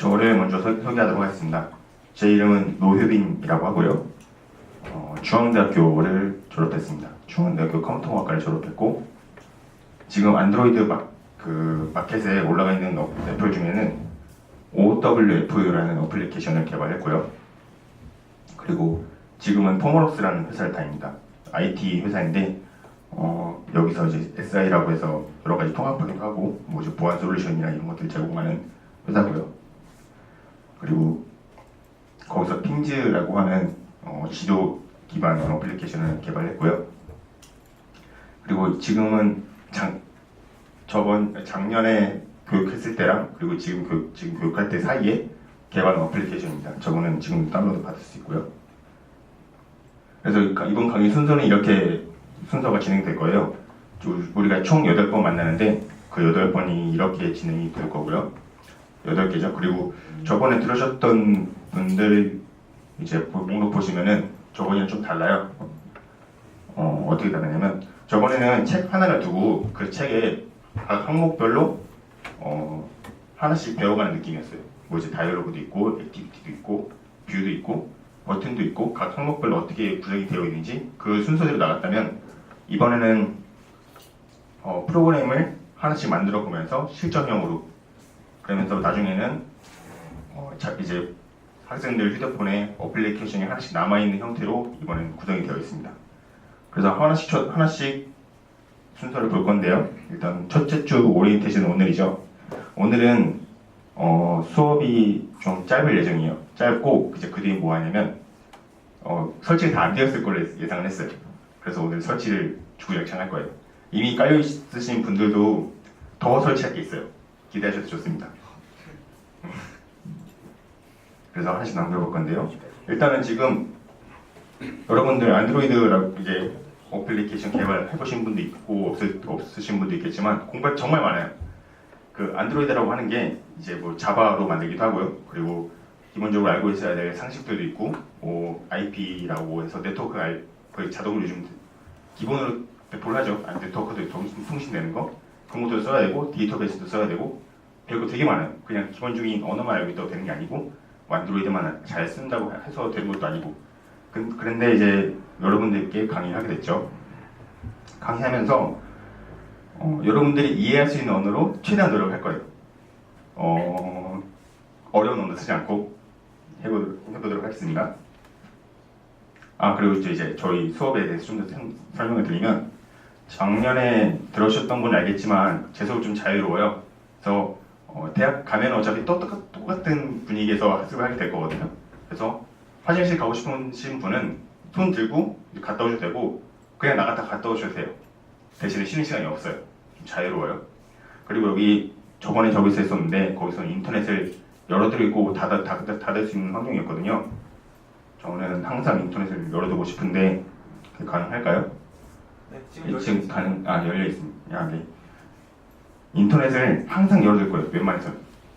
저를 먼저 소개하도록 하겠습니다. 제 이름은 노효빈이라고 하고요. 중앙대학교를 졸업했습니다. 중앙대학교 컴퓨터공학과를 졸업했고 지금 안드로이드 마켓에 올라가 있는 애플 중에는 OWF라는 어플리케이션을 개발했고요. 그리고 지금은 포머럭스라는 회사를 다닙니다. IT 회사인데 여기서 이제 SI라고 해서 여러 가지 통합하기도 하고 이제 보안 솔루션이나 이런 것들 제공하는 회사고요. 그리고 거기서 핑즈라고 하는 지도 기반 어플리케이션을 개발했고요. 그리고 지금은 작년에 교육했을 때랑 그리고 지금 교육할 때 사이에 개발한 어플리케이션입니다. 저거는 지금 다운로드 받을 수 있고요. 그래서 이번 강의 순서는 이렇게 순서가 진행될 거예요. 우리가 총 8번 만나는데 그 8번이 이렇게 진행이 될 거고요. 8개죠. 그리고 저번에 들으셨던 분들 이제 목록 보시면은 저번이랑 좀 달라요. 어떻게 다르냐면 저번에는 책 하나를 두고 그 책에 각 항목별로 하나씩 배워가는 느낌이었어요. 이제 다이얼로그도 있고 액티비티도 있고 뷰도 있고 버튼도 있고 각 항목별로 어떻게 구성이 되어 있는지 그 순서대로 나갔다면 이번에는 프로그램을 하나씩 만들어 보면서 실전형으로 그러면서 나중에는 이제 학생들 휴대폰에 어플리케이션이 하나씩 남아있는 형태로 이번엔 구성이 되어 있습니다. 그래서 하나씩 순서를 볼 건데요. 일단 첫째 주 오리엔테이션 오늘이죠. 오늘은 수업이 좀 짧을 예정이에요. 짧고 이제 그 뒤에 뭐 하냐면 설치가 다 안 되었을 걸로 예상을 했어요. 그래서 오늘 설치를 주구장창 할 거예요. 이미 깔려 있으신 분들도 더 설치할 게 있어요. 기대하셔도 좋습니다. 그래서 하나씩 남겨볼 건데요. 일단은 지금 여러분들 안드로이드 이제 어플리케이션 개발해보신 분도 있고 없으신 분도 있겠지만 공부할 게 정말 많아요. 그 안드로이드라고 하는 게 이제 뭐 자바로 만들기도 하고요. 그리고 기본적으로 알고 있어야 될 상식들도 있고 IP라고 해서 네트워크 거의 자동으로 요즘 기본으로 배포를 하죠. 네트워크도 통신되는 거 그런 것도 써야 되고 데이터베이스도 써야 되고 별거 되게 많아요. 그냥 기본적인 언어만 알고 있다고 되는 게 아니고 안드로이드만 잘 쓴다고 해서 되는 것도 아니고 그런데 이제 여러분들께 강의를 하게 됐죠. 강의하면서 여러분들이 이해할 수 있는 언어로 최대한 노력할 거예요. 어려운 언어 쓰지 않고 해보도록 하겠습니다. 그리고 이제 저희 수업에 대해서 좀 더 설명을 드리면 작년에 들으셨던 건 알겠지만 제 수업 좀 자유로워요. 그래서 대학 가면 어차피 똑같은 분위기에서 학습을 하게 될 거거든요. 그래서 화장실 가고 싶으신 분은 손 들고 갔다 오셔도 되고 그냥 나갔다 갔다 오셔도 돼요. 대신에 쉬는 시간이 없어요. 좀 자유로워요. 그리고 여기 저번에 저기서 했었는데 거기서는 인터넷을 열어두고 있고 닫을 수 있는 환경이었거든요. 저는 항상 인터넷을 열어두고 싶은데 그게 가능할까요? 네, 지금 열려 있습니다. 네. 인터넷을 항상 열어둘 거예요. 웬만해서.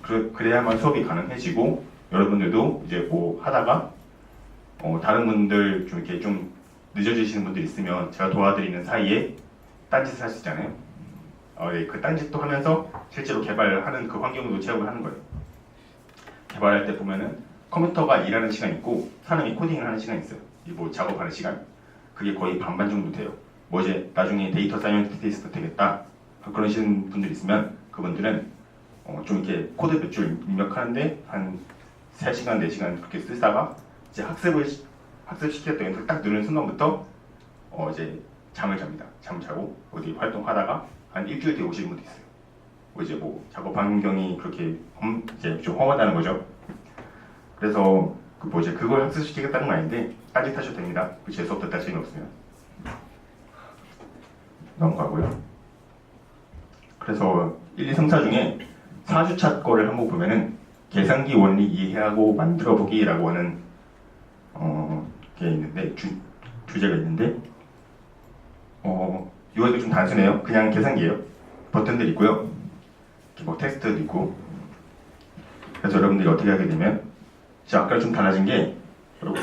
그래야만 수업이 가능해지고 여러분들도 이제 뭐 하다가 다른 분들 좀 이렇게 좀 늦어지시는 분들 있으면 제가 도와드리는 사이에 딴짓을 할 수 있잖아요. 네, 그 딴짓도 하면서 실제로 개발하는 그 환경도 체험을 하는 거예요. 개발할 때 보면은 컴퓨터가 일하는 시간 있고 사람이 코딩을 하는 시간 있어요. 뭐 작업하는 시간. 그게 거의 반반 정도 돼요. 뭐 이제 나중에 데이터 사이언티스트 되겠다 그러신 분들 있으면 그분들은 좀 이렇게 코드 몇 줄 입력하는데 한 3시간, 4시간 그렇게 쓰다가 이제 학습시켰다 연습 딱 누르는 순간부터 이제 잠을 잡니다. 잠 자고 어디 활동하다가 한 일주일 뒤에 오시는 분도 있어요. 이제 뭐 작업 환경이 그렇게 이제 좀 험하다는 거죠. 그래서 그걸 학습시키겠다는 건 아닌데 딴짓하셔도 됩니다. 제 수업 듣다 재미없으면 넘어가고요. 그래서 1, 2, 3, 4 중에 4주차 거를 한번 보면은 계산기 원리 이해하고 만들어보기라고 하는 게 있는데 주제가 있는데 이거 좀 단순해요. 그냥 계산기예요. 버튼들 있고요. 뭐 텍스트도 있고. 그래서 여러분들이 어떻게 하게 되면 아까 좀 달라진 게 여러분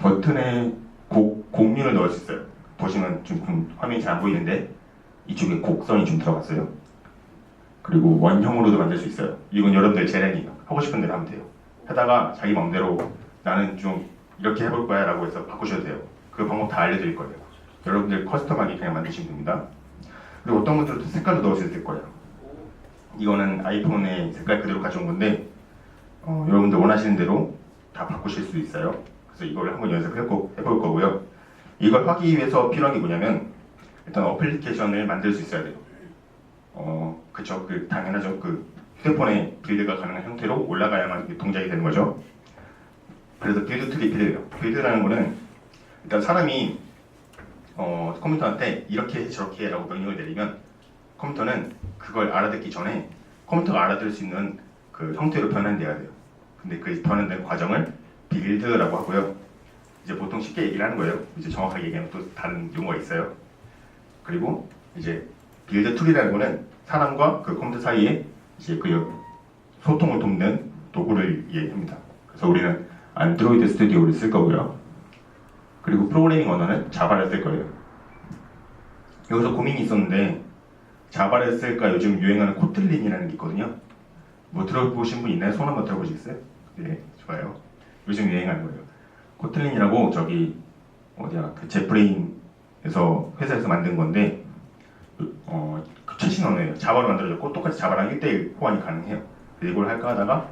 버튼에 곡류를 넣을 수 있어요. 보시면 좀 화면이 잘 안 보이는데 이쪽에 곡선이 좀 들어갔어요. 그리고 원형으로도 만들 수 있어요. 이건 여러분들 재량이 하고 싶은 대로 하면 돼요. 하다가 자기 마음대로 나는 좀 이렇게 해볼 거야 라고 해서 바꾸셔도 돼요. 그 방법 다 알려드릴 거예요. 여러분들 커스텀하게 그냥 만드시면 됩니다. 그리고 어떤 분들은 색깔도 넣을 수 있을 거예요. 이거는 아이폰의 색깔 그대로 가져온 건데 여러분들 원하시는 대로 다 바꾸실 수 있어요. 그래서 이걸 한번 연습해볼 거고요. 이걸 하기 위해서 필요한 게 뭐냐면 일단 어플리케이션을 만들 수 있어야 돼요. 그쵸. 당연하죠. 휴대폰에 빌드가 가능한 형태로 올라가야만 이게 동작이 되는 거죠. 그래서 빌드 툴이 필요해요. 빌드라는 거는 일단 사람이 컴퓨터한테 이렇게 해 저렇게 해라고 명령을 내리면 컴퓨터는 그걸 알아듣기 전에 컴퓨터가 알아들을 수 있는 그 형태로 변환돼야 돼요. 근데 그 변환된 과정을 빌드라고 하고요. 이제 보통 쉽게 얘기를 하는 거예요. 이제 정확하게 얘기하면 또 다른 용어가 있어요. 그리고 이제 빌드 툴이라는 거는 사람과 그 컴퓨터 사이에 이제 그 소통을 돕는 도구를 이해합니다. 그래서 우리는 안드로이드 스튜디오를 쓸 거고요. 그리고 프로그래밍 언어는 자바를 쓸 거예요. 여기서 고민이 있었는데 자바를 쓸까 요즘 유행하는 코틀린이라는 게 있거든요. 뭐 들어보신 분 있나요? 손 한번 들어보시겠어요? 네, 좋아요. 요즘 유행하는 거예요. 코틀린이라고 저기 어디야 그 제프레인에서 회사에서 만든 건데 최신 언어예요. 자바로 만들어졌고 똑같이 자바랑 1대1 호환이 가능해요. 이걸 할까 하다가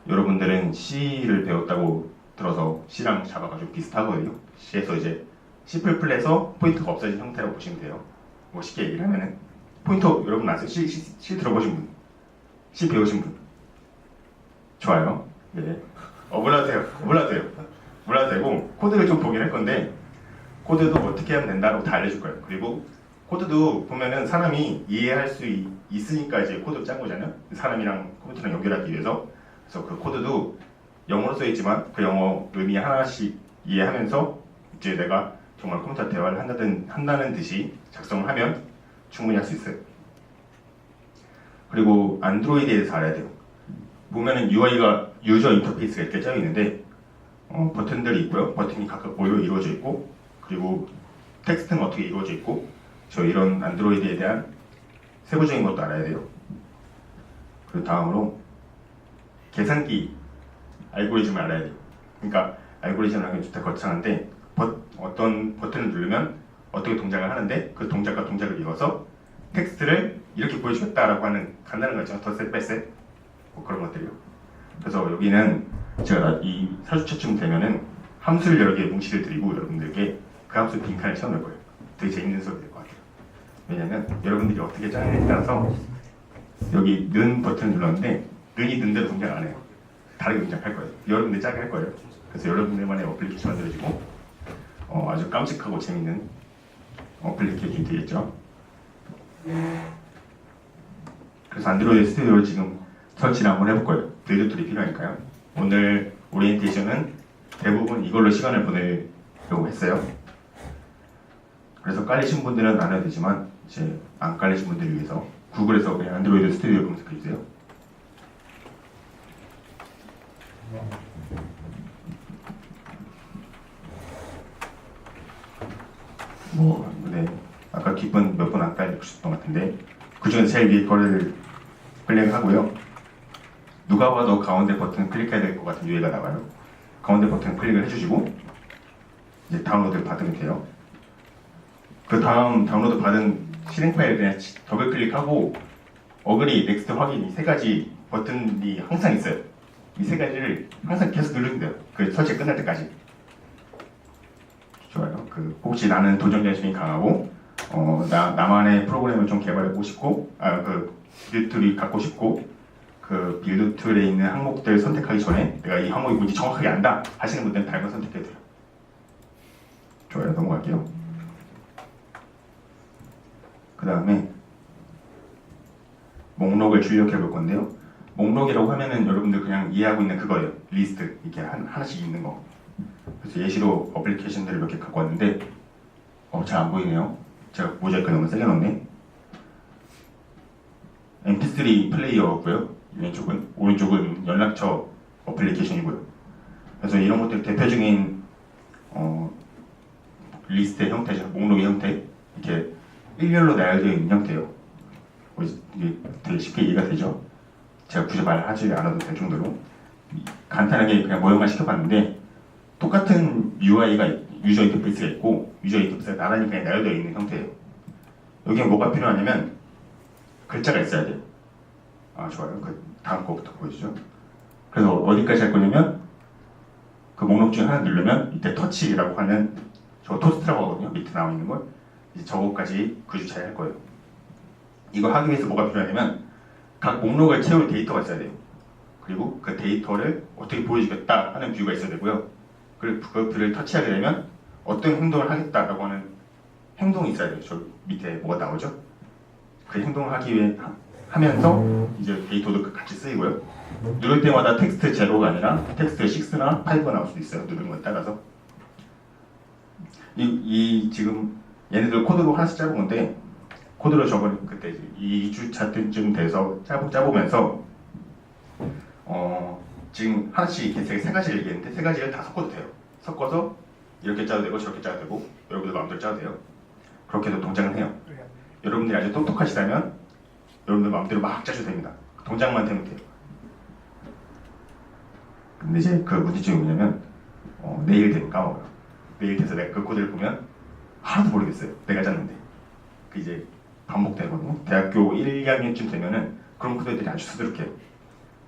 여러분들은 C를 배웠다고 들어서 C랑 자바가 좀 비슷하거든요. C에서 이제 C++에서 포인터가 없어진 형태라고 보시면 돼요. 뭐 쉽게 얘기를 하면은 포인터 여러분 아세요? C 들어보신 분? C 배우신 분? 좋아요. 네. 몰라도 되고 코드를 좀 보긴 할 건데 코드도 어떻게 하면 된다고 다 알려줄 거예요. 그리고 코드도 보면은 사람이 이해할 수 있으니까 이제 코드 짠 거잖아요. 사람이랑 컴퓨터랑 연결하기 위해서. 그래서 그 코드도 영어로 써 있지만 그 영어 의미 하나씩 이해하면서 이제 내가 정말 컴퓨터 대화를 한다는 듯이 작성을 하면 충분히 할 수 있어요. 그리고 안드로이드에 대해서 알아야 돼요. 보면은 UI가 유저 인터페이스가 이렇게 짜여 있는데 버튼들이 있고요. 버튼이 각각 뭘로 이루어져 있고 그리고 텍스트는 어떻게 이루어져 있고 이런 안드로이드에 대한 세부적인 것도 알아야 돼요. 그 다음으로 계산기 알고리즘을 알아야 돼요. 그러니까 알고리즘이라는 게 좋다 거창한데 어떤 버튼을 누르면 어떻게 동작을 하는데 그 동작과 동작을 이어서 텍스트를 이렇게 보여주겠다라고 하는 간단한 거 있잖아요. 덧셈 뺄셈 뭐 그런 것들이요. 그래서 여기는 제가 이 4주차쯤 되면은 함수를 여러 개의 뭉치를 드리고 여러분들께 그 함수 빈칸을 채워놓을 거예요. 되게 재밌는 수업이 될 것 같아요. 왜냐면 여러분들이 어떻게 짜느냐에 따라서 여기 는 버튼을 눌렀는데 는이 는 대로 동작 안 해요. 다르게 동작할 거예요. 여러분들 짜게 할 거예요. 그래서 여러분들만의 어플리케이션 만들어지고 아주 깜찍하고 재밌는 어플리케이션이 되겠죠. 그래서 안드로이드 스튜디오를 지금 설치를 한번 해볼 거예요. 빌드 툴이 필요하니까요. 오늘 오리엔테이션은 대부분 이걸로 시간을 보내려고 했어요. 그래서 깔리신 분들은 안 해도 되지만 이제 안 깔리신 분들을 위해서 구글에서 그냥 안드로이드 스튜디오 검색해 주세요. 네. 아까 뒷분 몇 분 안 깔리셨던 것 같은데 그 중에서 제일 위에 거를 클릭하고요. 누가 봐도 가운데 버튼 클릭해야 될 것 같은 유해가 나와요. 가운데 버튼 클릭을 해주시고 이제 다운로드를 받으면 돼요. 그 다음 다운로드 받은 실행 파일을 그냥 더블 클릭하고 어그리, 넥스트 확인 이 세 가지 버튼이 항상 있어요. 이 세 가지를 항상 계속 누르면 돼요. 그 설치 끝날 때까지. 좋아요. 혹시 나는 도전 정신이 강하고 나만의 프로그램을 좀 개발해보고 싶고 빌드 툴이 갖고 싶고 그 빌드 툴에 있는 항목들 선택하기 전에 내가 이 항목이 뭔지 정확하게 안다 하시는 분들은 다른 걸 선택해도 돼요. 좋아요. 넘어갈게요. 그 다음에 목록을 출력해 볼 건데요. 목록이라고 하면은 여러분들 그냥 이해하고 있는 그거예요. 리스트 이렇게 하나씩 있는 거. 그래서 예시로 어플리케이션들을 몇 개 갖고 왔는데 잘 안 보이네요. 제가 모자이크 너무 세게 넣었네. MP3 플레이어고요. 오른쪽은 연락처 어플리케이션이고요. 그래서 이런 것들 대표적인 어, 리스트의 형태죠. 목록의 형태. 이렇게 일렬로 나열되어 있는 형태예요. 이게 되게 쉽게 이해가 되죠. 제가 굳이 말하지 않아도 될 정도로 간단하게 그냥 모형만 시켜봤는데 똑같은 UI가 유저 인터페이스가 있고 유저 인터페이스가 나란히 그냥 나열되어 있는 형태예요. 여기에 뭐가 필요하냐면 글자가 있어야 돼요. 아 좋아요. 그 다음 거부터 보여주죠. 그래서 어디까지 할 거냐면 그 목록 중에 하나 누르면 이때 터치라고 하는 저 토스트라고 하거든요. 밑에 나와 있는 걸 이제 저거까지 그 주차에 할 거예요. 이거 하기 위해서 뭐가 필요하냐면 각 목록을 채울 데이터가 있어야 돼요. 그리고 그 데이터를 어떻게 보여주겠다 하는 뷰가 있어야 되고요. 그리고 그 뷰를 터치하게 되면 어떤 행동을 하겠다라고 하는 행동이 있어야 돼요. 저 밑에 뭐가 나오죠? 그 행동을 하기 위해 하면서 이제 데이터도 같이 쓰이고요. 누를 때마다 텍스트 제로가 아니라 텍스트 6나 5가 나올 수도 있어요. 누르는 거에 따라서. 이 지금 얘네들 코드로 하나씩 짜본 건데 코드로 적은 그때 2주차 때쯤 돼서 짜보면서 지금 하나씩 이렇게 세 가지를 얘기했는데 세 가지를 다 섞어도 돼요. 섞어서 이렇게 짜도 되고 저렇게 짜도 되고 여러분들 마음대로 짜도 돼요. 그렇게도 동작을 해요. 여러분들이 아주 똑똑하시다면 여러분들 마음대로 막 짜셔도 됩니다. 동작만 되면 돼요. 근데 이제 그 문제점이 뭐냐면 내일 되면 까먹어요. 내일 돼서 내가 그 코드를 보면 하나도 모르겠어요. 내가 짰는데. 그 이제 반복되거든요. 대학교 1, 2학년쯤 되면은 그런 코드들이 아주 수두룩해요.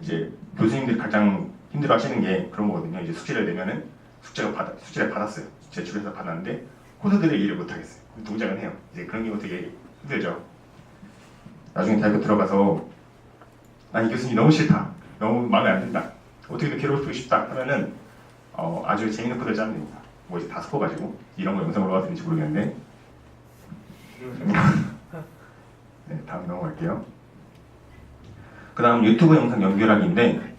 이제 교수님들이 가장 힘들어 하시는 게 그런 거거든요. 이제 숙제를 내면은 숙제를 받았어요. 제출해서 받았는데 코드들을 이해를 못 하겠어요. 동작은 해요. 이제 그런 경우 되게 힘들죠. 나중에 대학교 들어가서 난 이 교수님 너무 싫다. 너무 마음에 안 든다. 어떻게든 괴롭히고 싶다 하면은 아주 재밌는 코드를 짜면 됩니다. 뭐 이제 다 섞어가지고 이런 거 영상으로 와드는지 모르겠는데 네, 다음 넘어갈게요. 그 다음 유튜브 영상 연결하기인데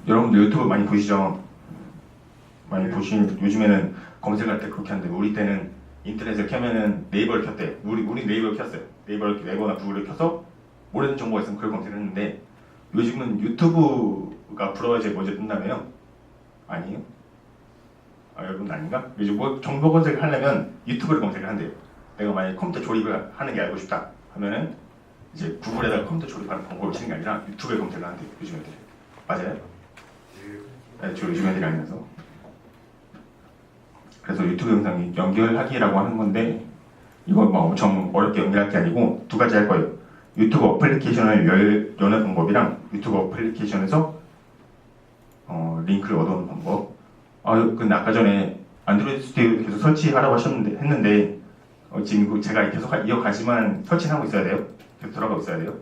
여러분들 유튜브 많이 보시죠? 많이 보시는 요즘에는 검색할 때 그렇게 하는데 우리 때는 인터넷을 켜면은 네이버를 켰대요. 우리 네이버를 켰어요. 네이버나 구글을 켜서 모르는 정보가 있으면 그걸 검색을 했는데 요즘은 유튜브가 브라우저에 먼저 뜬다며요? 아니에요? 아, 여러분 아닌가? 요즘 뭐 정보 검색을 하려면 유튜브를 검색을 한대요. 내가 만약에 컴퓨터 조립을 하는 게 알고 싶다 하면은 이제 구글에다가 컴퓨터 조립하는 방법을 치는 게 아니라 유튜브에 검색을 한대요. 요즘 애들이. 맞아요? 네, 저 요즘 애들이 아니라서. 그래서 유튜브 영상 연결하기라고 하는 건데 이거 뭐 엄청 어렵게 연결할 게 아니고 두 가지 할 거예요. 유튜브 어플리케이션을 여는 방법이랑 유튜브 어플리케이션에서 링크를 얻어오는 방법. 근데 아까 전에 안드로이드 스튜디오 계속 설치하라고 했는데 지금 제가 계속 이어가지만 설치는 하고 있어야 돼요. 계속 돌아가고 있어야 돼요.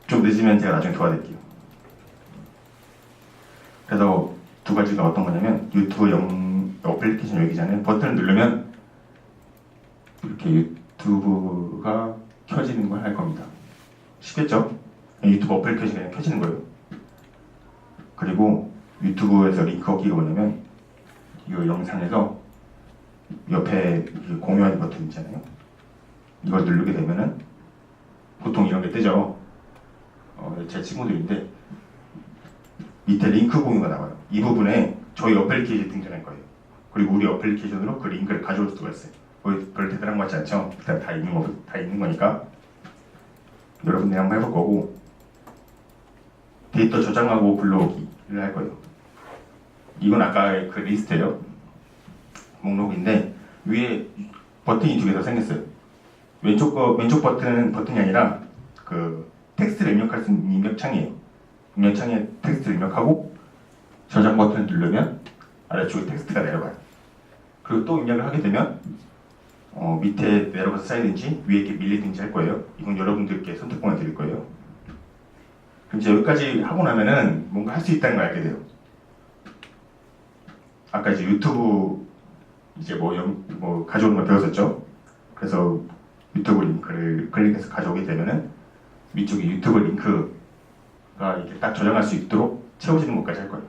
좀 늦으면 제가 나중에 도와드릴게요. 그래서 두 가지가 어떤 거냐면 유튜브 어플리케이션 열기 전에 버튼을 누르면 이렇게 유튜브가 켜지는 걸 할 겁니다. 쉽겠죠? 유튜브 어플리케이션이 그냥 켜지는 거예요. 그리고 유튜브에서 링크 얻기가 뭐냐면 이 영상에서 옆에 공유하는 버튼 있잖아요. 이걸 누르게 되면은 보통 이런 게 뜨죠. 제 친구들인데 밑에 링크 공유가 나와요. 이 부분에 저희 어플리케이션 등장할 거예요. 그리고 우리 어플리케이션으로 그 링크를 가져올 수가 있어요. 별로 대단한 거 같지 않죠? 일단 다 있는 거니까 여러분들이 한번 해볼 거고 데이터 저장하고 불러오기를 할 거예요. 이건 아까 그 리스트예요. 목록인데 위에 버튼이 두 개 더 생겼어요. 왼쪽 버튼은 버튼이 아니라 그 텍스트를 입력할 수 있는 입력창이에요. 입력창에 텍스트를 입력하고 저장 버튼을 누르면 아래쪽에 텍스트가 내려가요. 그리고 또 입력을 하게 되면 밑에 내려가서 쌓이든지 위에 이렇게 밀리든지 할 거예요. 이건 여러분들께 선택권을 드릴 거예요. 그럼 이제 여기까지 하고 나면은 뭔가 할 수 있다는 걸 알게 돼요. 아까 이제 유튜브 이제 뭐 가져오는 걸 배웠었죠. 그래서 유튜브 링크를 클릭해서 가져오게 되면은 위쪽에 유튜브 링크가 이렇게 딱 저장할 수 있도록 채워지는 것까지 할 거예요.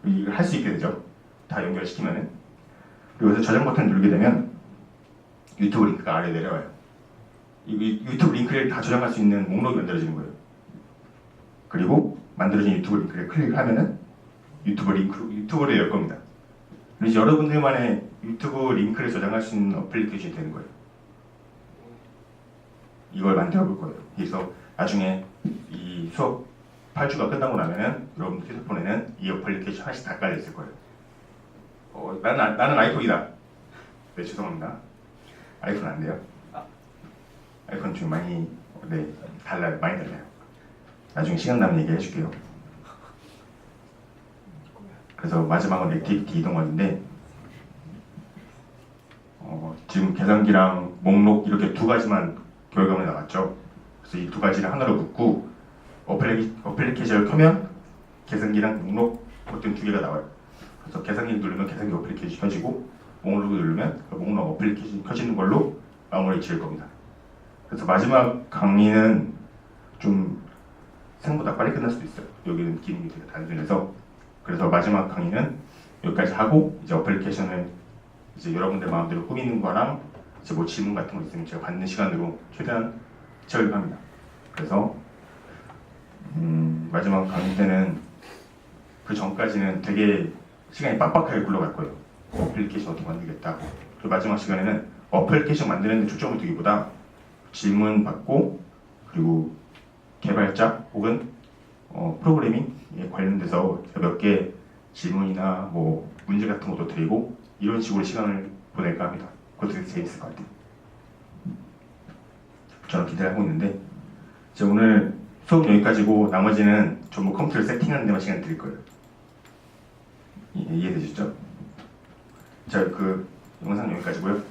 이걸 할 수 있게 되죠. 다 연결시키면은. 그리고 여기서 저장 버튼을 누르게 되면 유튜브 링크가 아래에 내려와요. 이 유튜브 링크를 다 저장할 수 있는 목록이 만들어지는 거예요. 그리고 만들어진 유튜브 링크를 클릭하면은 유튜브를 열 겁니다. 그래서 이제 여러분들만의 유튜브 링크를 저장할 수 있는 어플리케이션이 되는 거예요. 이걸 만들어 볼 거예요. 그래서 나중에 이 수업 8주가 끝나고 나면은 여러분들 휴대폰에는 이 어플리케이션 하나씩 다 깔려 있을 거예요. 나는 아이폰이다. 네, 죄송합니다. 아이폰 안 돼요. 아이폰 좀 많이 달라요. 많이 달라요. 나중에 시간 나면 얘기해 줄게요. 그래서 마지막은 액티비티 이동원인데 지금 계산기랑 목록 이렇게 두 가지만 결과물이 나왔죠. 그래서 이 두 가지를 하나로 묶고 어플리케이션을 켜면 계산기랑 목록 버튼 두 개가 나와요. 그래서 계산기 누르면 계산기 어플리케이션 켜지고 목록을 누르면 그 목록 어플리케이션 켜지는 걸로 마무리 지을 겁니다. 그래서 마지막 강의는 좀 생각보다 빨리 끝날 수도 있어요. 여기는 기능이 되게 단순해서. 그래서 마지막 강의는 여기까지 하고 이제 어플리케이션을 이제 여러분들 마음대로 꾸미는 거랑 이제 뭐 질문 같은 거 있으면 제가 받는 시간으로 최대한 채우려고 합니다. 그래서 마지막 강의 때는 그 전까지는 되게 시간이 빡빡하게 굴러갈 거예요. 어플리케이션 어떻게 만들겠다. 그 마지막 시간에는 어플리케이션 만드는 데 초점을 두기보다 질문 받고 그리고 개발자 혹은 프로그래밍에 관련돼서 몇 개 질문이나 뭐 문제 같은 것도 드리고 이런 식으로 시간을 보낼까 합니다. 그것도 되게 재밌을 것 같아요. 저는 기대를 하고 있는데 이제 오늘 수업 여기까지고 나머지는 전부 컴퓨터 세팅하는 데만 시간 드릴 거예요. 이해되셨죠? 자, 그 영상 여기까지고요.